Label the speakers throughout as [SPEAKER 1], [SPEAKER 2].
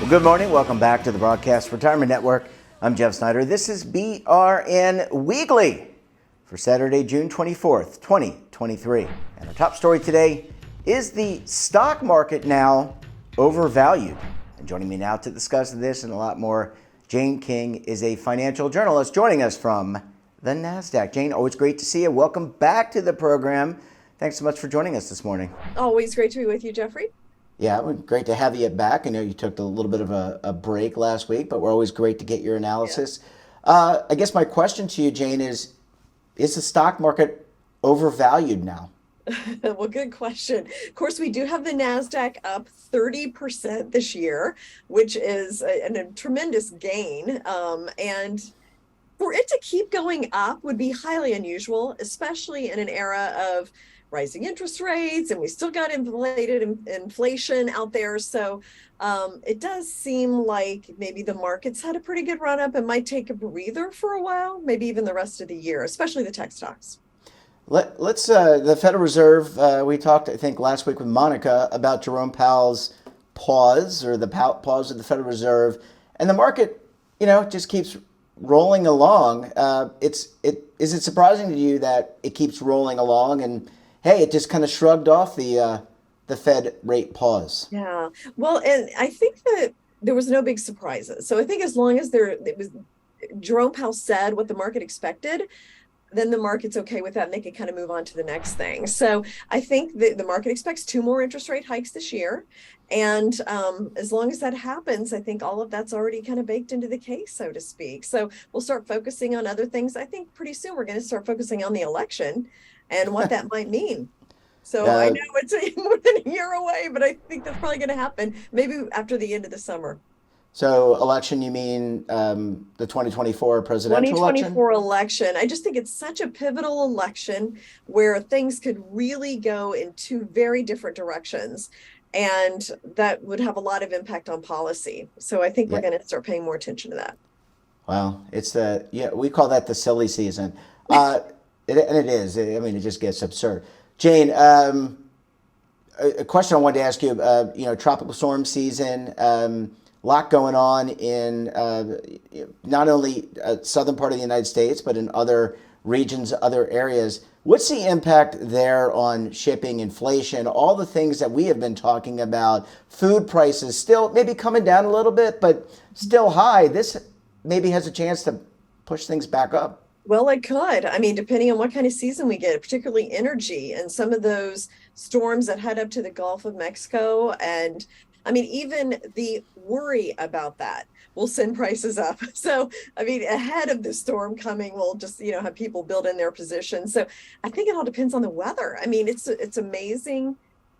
[SPEAKER 1] Well, good morning. Welcome back to the Broadcast Retirement Network. I'm Jeff Snyder. This is BRN Weekly for Saturday, June 24th, 2023. And our top story today is the stock market now overvalued. And joining me now to discuss this and a lot more, Jane King is a financial journalist joining us from the NASDAQ. Jane, always great to see you. Welcome back to the program. Thanks so much for joining us this morning.
[SPEAKER 2] Always great to be with you, Jeffrey.
[SPEAKER 1] Yeah, great to have you back. I know you took a little bit of a break last week, but we're always great to get your analysis. Yeah. I guess my question to you, Jane, is the stock market overvalued now?
[SPEAKER 2] Well, good question. Of course, we do have the NASDAQ up 30% this year, which is a tremendous gain. And for it to keep going up would be highly unusual, especially in an era of rising interest rates, and we still got inflation out there. So it does seem like maybe the markets had a pretty good run up and might take a breather for a while, maybe even the rest of the year, especially the tech stocks.
[SPEAKER 1] Let's the Federal Reserve, we talked, I think, last week with Monica about Jerome Powell's pause, or the pause of the Federal Reserve, and the market, just keeps rolling along. Is it surprising to you that it keeps rolling along, and hey, it just kind of shrugged off the Fed rate pause?
[SPEAKER 2] Yeah, well, and I think that there was no big surprises. So I think as long as Jerome Powell said what the market expected, then the market's okay with that, and they can kind of move on to the next thing. So I think the market expects 2 more interest rate hikes this year. And as long as that happens, I think all of that's already kind of baked into the case, so to speak. So we'll start focusing on other things. I think pretty soon we're going to start focusing on the election and what that might mean. So I know it's more than a year away, but I think that's probably going to happen maybe after the end of the summer.
[SPEAKER 1] So election, you mean the 2024 presidential
[SPEAKER 2] 2024 election? I just think it's such a pivotal election where things could really go in 2 very different directions, and that would have a lot of impact on policy. So I think we're going to start paying more attention to that.
[SPEAKER 1] Well, we call that the silly season. And it is. I mean, it just gets absurd. Jane, a question I wanted to ask you, tropical storm season, lot going on in not only southern part of the United States, but in other regions, other areas. What's the impact there on shipping, inflation, all the things that we have been talking about? Food prices still maybe coming down a little bit, but still high. This maybe has a chance to push things back up.
[SPEAKER 2] Well, it could. I mean, depending on what kind of season we get, particularly energy and some of those storms that head up to the Gulf of Mexico. And I mean, even the worry about that will send prices up. So, I mean, ahead of the storm coming, we'll just, have people build in their positions. So I think it all depends on the weather. I mean, it's amazing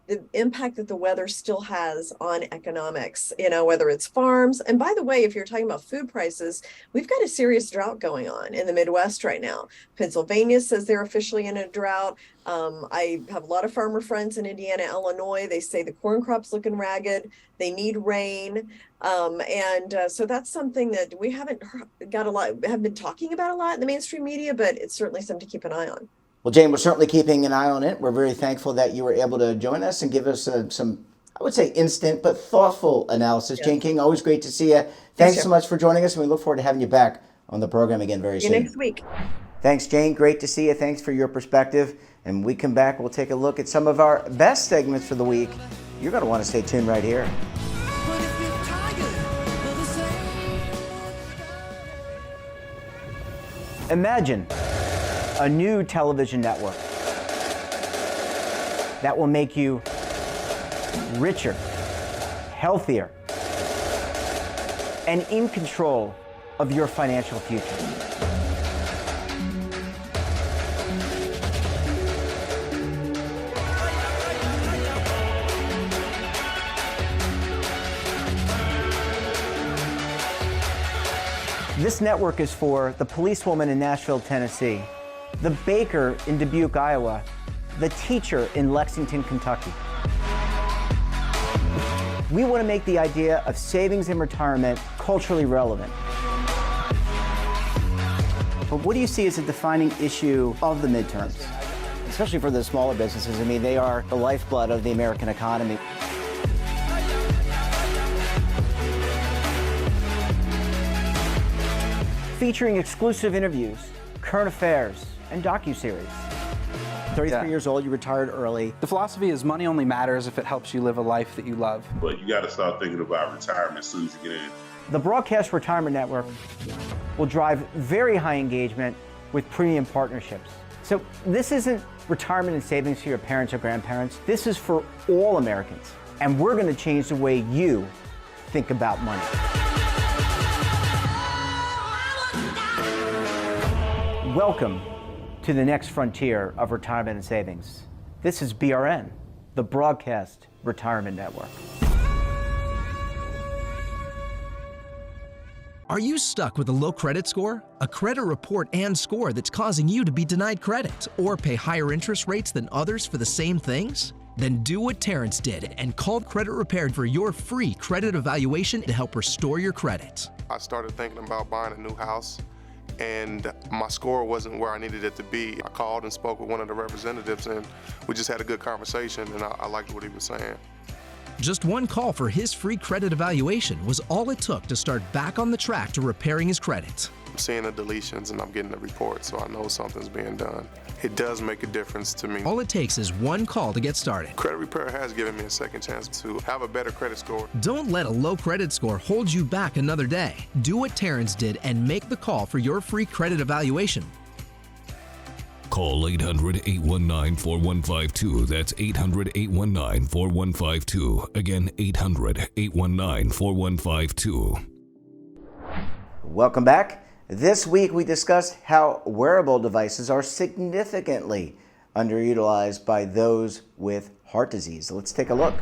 [SPEAKER 2] the impact that the weather still has on economics, whether it's farms. And by the way, if you're talking about food prices, we've got a serious drought going on in the Midwest right now. Pennsylvania says they're officially in a drought. I have a lot of farmer friends in Indiana, Illinois. They say the corn crop's looking ragged. They need rain. So that's something that we haven't been talking about a lot in the mainstream media, but it's certainly something to keep an eye on.
[SPEAKER 1] Well, Jane, we're certainly keeping an eye on it. We're very thankful that you were able to join us and give us some, I would say, instant but thoughtful analysis. Yeah. Jane King, always great to see you. Thanks so much for joining us, and we look forward to having you back on the program again very soon.
[SPEAKER 2] Next week.
[SPEAKER 1] Thanks, Jane. Great to see you. Thanks for your perspective. And when we come back, we'll take a look at some of our best segments for the week. You're going to want to stay tuned right here. Imagine a new television network that will make you richer, healthier, and in control of your financial future. This network is for the policewoman in Nashville, Tennessee, the baker in Dubuque, Iowa, the teacher in Lexington, Kentucky. We want to make the idea of savings and retirement culturally relevant. But what do you see as a defining issue of the midterms? Especially for the smaller businesses. I mean, they are the lifeblood of the American economy. featuring exclusive interviews, current affairs, and docuseries. 33 years old, you retired early.
[SPEAKER 3] The philosophy is money only matters if it helps you live a life that you love.
[SPEAKER 4] But you got to start thinking about retirement as soon as you get in.
[SPEAKER 1] The Broadcast Retirement Network will drive very high engagement with premium partnerships. So this isn't retirement and savings for your parents or grandparents. This is for all Americans. And we're going to change the way you think about money. Welcome to the next frontier of retirement and savings. This is BRN, the Broadcast Retirement Network.
[SPEAKER 5] Are you stuck with a low credit score? A credit report and score that's causing you to be denied credit or pay higher interest rates than others for the same things? Then do what Terrence did and call Credit Repaired for your free credit evaluation to help restore your credit.
[SPEAKER 6] I started thinking about buying a new house, and my score wasn't where I needed it to be. I called and spoke with one of the representatives, and we just had a good conversation, and I liked what he was saying.
[SPEAKER 5] Just one call for his free credit evaluation was all it took to start back on the track to repairing his credit.
[SPEAKER 6] I'm seeing the deletions and I'm getting the report, so I know something's being done. It does make a difference to me.
[SPEAKER 5] All it takes is one call to get started.
[SPEAKER 6] Credit Repair has given me a second chance to have a better credit score.
[SPEAKER 5] Don't let a low credit score hold you back another day. Do what Terrence did and make the call for your free credit evaluation.
[SPEAKER 7] Call 800-819-4152. That's 800-819-4152. Again, 800-819-4152.
[SPEAKER 1] Welcome back. This week we discussed how wearable devices are significantly underutilized by those with heart disease. Let's take a look.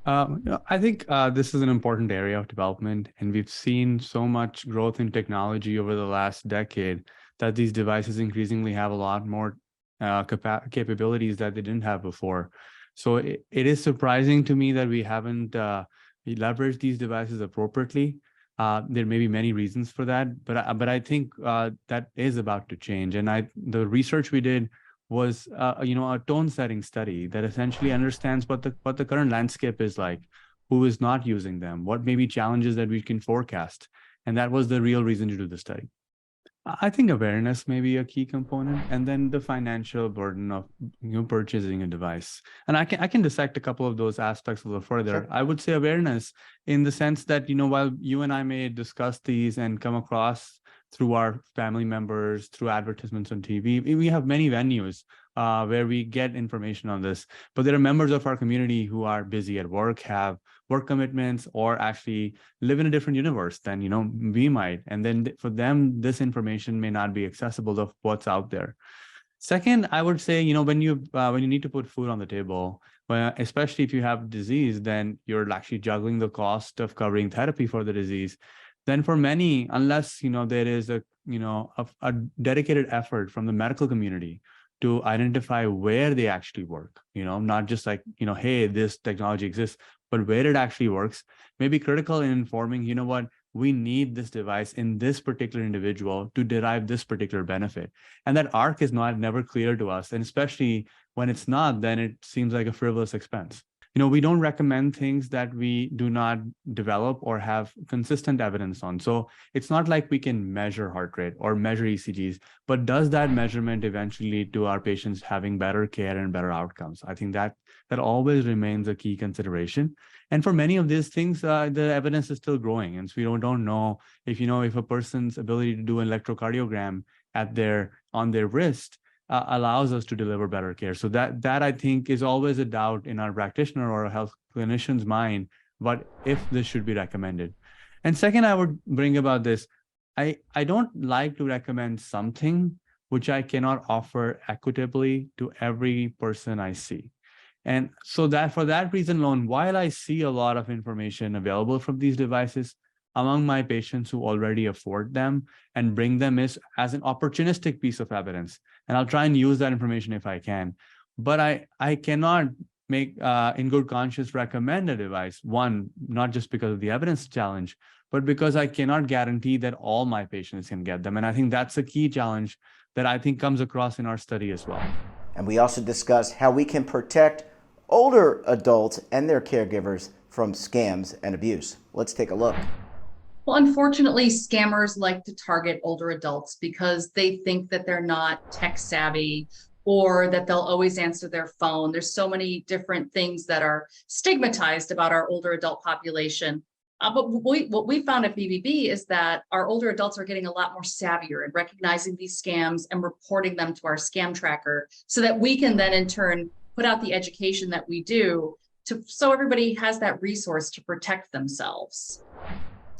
[SPEAKER 8] I think this is an important area of development, and we've seen so much growth in technology over the last decade that these devices increasingly have a lot more capabilities that they didn't have before. So it is surprising to me that we haven't leveraged these devices appropriately. There may be many reasons for that, but I think that is about to change. And the research we did was a tone setting study that essentially understands what the current landscape is like, who is not using them, what may be challenges that we can forecast. And that was the real reason to do the study. I think awareness may be a key component, and then the financial burden of purchasing a device. And I can dissect a couple of those aspects a little further. Sure. I would say awareness in the sense that, while you and I may discuss these and come across through our family members, through advertisements on TV, we have many venues where we get information on this. But there are members of our community who are busy at work, have work commitments, or actually live in a different universe than we might. And then for them, this information may not be accessible of what's out there. Second, I would say, when you need to put food on the table, especially if you have disease, then you're actually juggling the cost of covering therapy for the disease. Then for many, unless there is a dedicated effort from the medical community to identify where they actually work, not just like, hey, this technology exists, but where it actually works, may be critical in informing, we need this device in this particular individual to derive this particular benefit. And that arc is never clear to us. And especially when it's not, then it seems like a frivolous expense. We don't recommend things that we do not develop or have consistent evidence on. So it's not like we can measure heart rate or measure ECGs, but does that measurement eventually lead to our patients having better care and better outcomes? I think that always remains a key consideration. And for many of these things, the evidence is still growing. And so we don't know if a person's ability to do an electrocardiogram on their wrist allows us to deliver better care. So that I think is always a doubt in our practitioner or a health clinician's mind, but if this should be recommended. And second, I would bring about this. I don't like to recommend something which I cannot offer equitably to every person I see. And so that for that reason alone, while I see a lot of information available from these devices among my patients who already afford them and bring them as an opportunistic piece of evidence, and I'll try and use that information if I can, but I cannot make in good conscience recommend a device, one, not just because of the evidence challenge, but because I cannot guarantee that all my patients can get them. And I think that's a key challenge that I think comes across in our study as well.
[SPEAKER 1] And we also discussed how we can protect older adults and their caregivers from scams and abuse. Let's take a look.
[SPEAKER 9] Well, unfortunately, scammers like to target older adults because they think that they're not tech savvy or that they'll always answer their phone. There's so many different things that are stigmatized about our older adult population. But what we found at BBB is that our older adults are getting a lot more savvier in recognizing these scams and reporting them to our scam tracker so that we can then in turn put out the education that we do so everybody has that resource to protect themselves.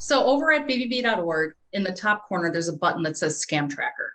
[SPEAKER 9] So over at bbb.org, in the top corner, there's a button that says Scam Tracker.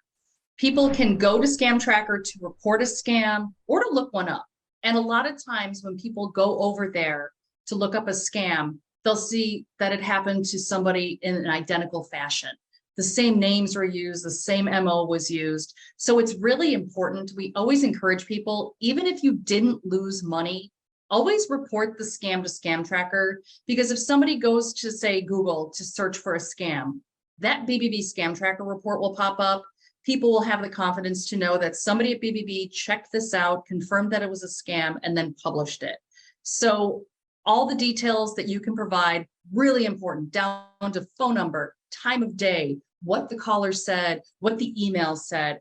[SPEAKER 9] People can go to Scam Tracker to report a scam or to look one up. And a lot of times when people go over there to look up a scam, they'll see that it happened to somebody in an identical fashion. The same names were used, the same MO was used. So it's really important. We always encourage people, even if you didn't lose money, always report the scam to Scam Tracker, because if somebody goes to, say, Google to search for a scam, that BBB Scam Tracker report will pop up. People will have the confidence to know that somebody at BBB checked this out, confirmed that it was a scam, and then published it. So all the details that you can provide, really important, down to phone number, time of day, what the caller said, what the email said,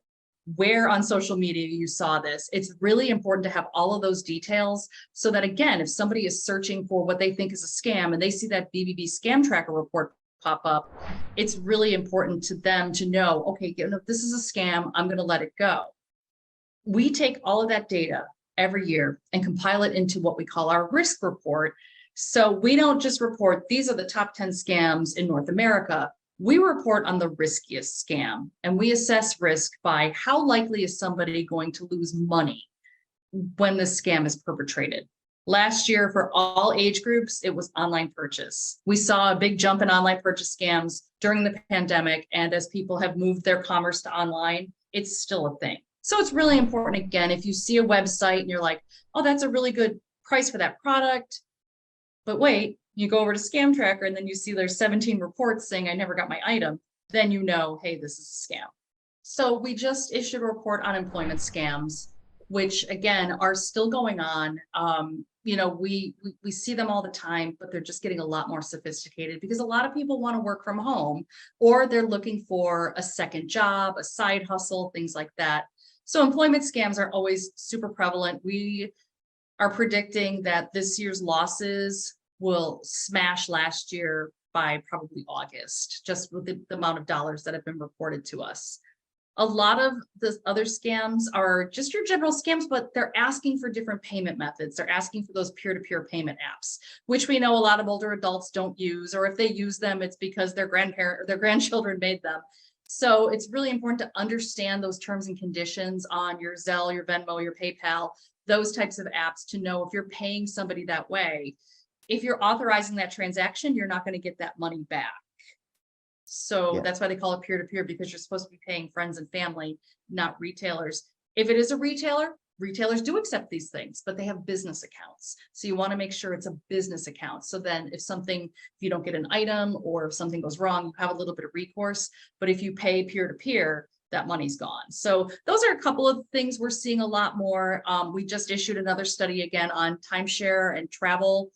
[SPEAKER 9] where on social media you saw this. It's really important to have all of those details so that, again, if somebody is searching for what they think is a scam and they see that BBB Scam Tracker report pop up, it's really important to them to know, okay, you know, this is a scam, I'm going to let it go. We take all of that data every year and compile it into what we call our risk report. So we don't just report, these are the top 10 scams in North America. We report on the riskiest scam, and we assess risk by how likely is somebody going to lose money when this scam is perpetrated. Last year, for all age groups, it was online purchase. We saw a big jump in online purchase scams during the pandemic, and as people have moved their commerce to online, it's still a thing. So it's really important, again, if you see a website and you're like, oh, that's a really good price for that product, but wait, you go over to Scam Tracker and then you see there's 17 reports saying I never got my item, then you know, hey, this is a scam. So we just issued a report on employment scams, which again are still going on. You know, we see them all the time, but they're just getting a lot more sophisticated because a lot of people want to work from home, or they're looking for a second job, a side hustle, things like that. So employment scams are always super prevalent. We are predicting that this year's losses will smash last year by probably August, just with the amount of dollars that have been reported to us. A lot of the other scams are just your general scams, but they're asking for different payment methods. They're asking for those peer-to-peer payment apps, which we know a lot of older adults don't use, or if they use them, it's because their grandparent or their grandchildren made them. So it's really important to understand those terms and conditions on your Zelle, your Venmo, your PayPal, those types of apps, to know if you're paying somebody that way. If you're authorizing that transaction, you're not going to get that money back. So that's why they call it peer-to-peer, because you're supposed to be paying friends and family, not retailers. If it is a retailer, retailers do accept these things, but they have business accounts. So you want to make sure it's a business account. So then if you don't get an item or if something goes wrong, you have a little bit of recourse. But if you pay peer-to-peer, that money's gone. So those are a couple of things we're seeing a lot more. We just issued another study again on timeshare and travel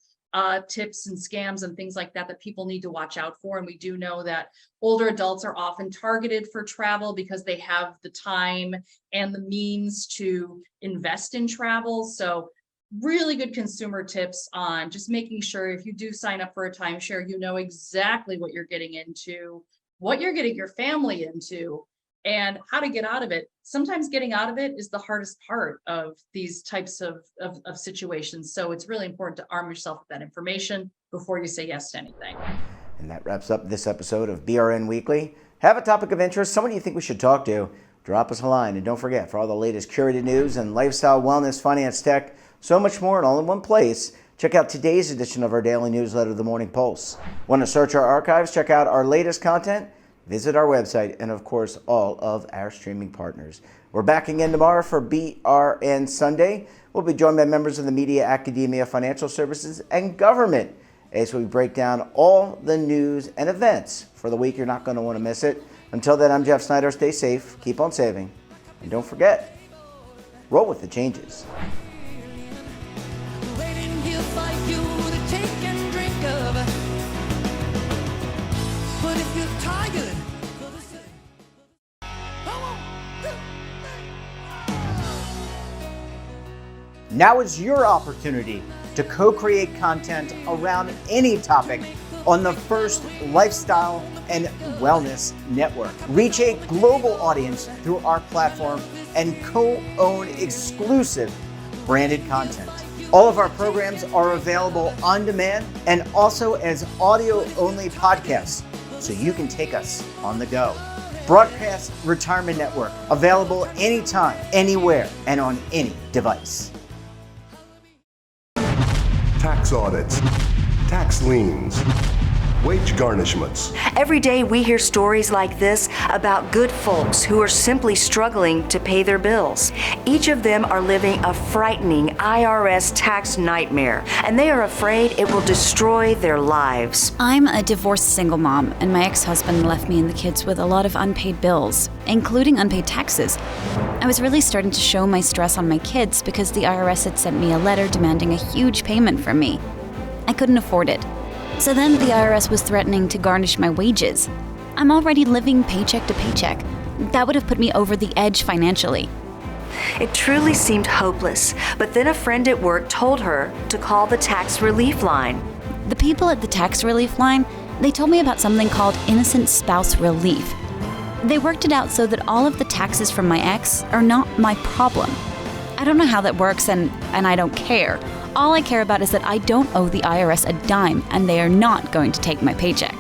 [SPEAKER 9] tips and scams and things like that people need to watch out for. And we do know that older adults are often targeted for travel because they have the time and the means to invest in travel. So really good consumer tips on just making sure if you do sign up for a timeshare, you know exactly what you're getting into, what you're getting your family into, and how to get out of it. Sometimes getting out of it is the hardest part of these types of situations. So it's really important to arm yourself with that information before you say yes to anything.
[SPEAKER 1] And that wraps up this episode of BRN Weekly. Have a topic of interest, someone you think we should talk to, drop us a line. And don't forget, for all the latest curated news and lifestyle, wellness, finance, tech, so much more, and all in one place, check out today's edition of our daily newsletter, The Morning Pulse. Want to search our archives, check out our latest content? Visit our website and, of course, all of our streaming partners. We're back again tomorrow for BRN Sunday. We'll be joined by members of the media, academia, financial services, and government as we break down all the news and events for the week. You're not going to want to miss it. Until then, I'm Jeff Snyder. Stay safe, keep on saving, and don't forget, roll with the changes.
[SPEAKER 10] Waiting here for you to take and drink of. Put
[SPEAKER 1] Now is your opportunity to co-create content around any topic on the First Lifestyle and Wellness Network. Reach a global audience through our platform and co-own exclusive branded content. All of our programs are available on demand and also as audio-only podcasts, so you can take us on the go. Broadcast Retirement Network, available anytime, anywhere, and on any device.
[SPEAKER 10] Tax audits, tax liens, wage garnishments.
[SPEAKER 11] Every day we hear stories like this about good folks who are simply struggling to pay their bills. Each of them are living a frightening IRS tax nightmare, and they are afraid it will destroy their lives.
[SPEAKER 12] I'm a divorced single mom, and my ex-husband left me and the kids with a lot of unpaid bills, including unpaid taxes. I was really starting to show my stress on my kids because the IRS had sent me a letter demanding a huge payment from me. I couldn't afford it. So then the IRS was threatening to garnish my wages. I'm already living paycheck to paycheck. That would have put me over the edge financially.
[SPEAKER 11] It truly seemed hopeless, but then a friend at work told her to call the tax relief line.
[SPEAKER 12] The people at the tax relief line, they told me about something called innocent spouse relief. They worked it out so that all of the taxes from my ex are not my problem. I don't know how that works, and I don't care. All I care about is that I don't owe the IRS a dime, and they are not going to take my paycheck.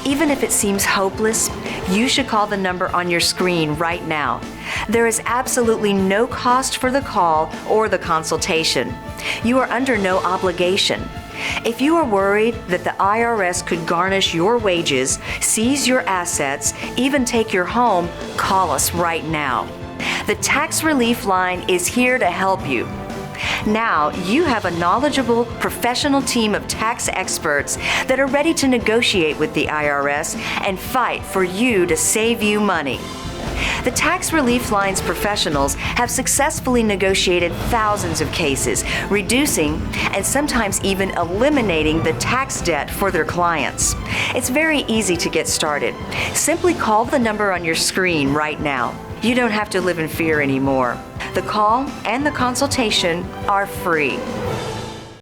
[SPEAKER 11] Even if it seems hopeless, you should call the number on your screen right now. There is absolutely no cost for the call or the consultation. You are under no obligation. If you are worried that the IRS could garnish your wages, seize your assets, even take your home, call us right now. The Tax Relief Line is here to help you. Now you have a knowledgeable, professional team of tax experts that are ready to negotiate with the IRS and fight for you to save you money. The Tax Relief Line's professionals have successfully negotiated thousands of cases, reducing and sometimes even eliminating the tax debt for their clients. It's very easy to get started. Simply call the number on your screen right now. You don't have to live in fear anymore. The call and the consultation are free.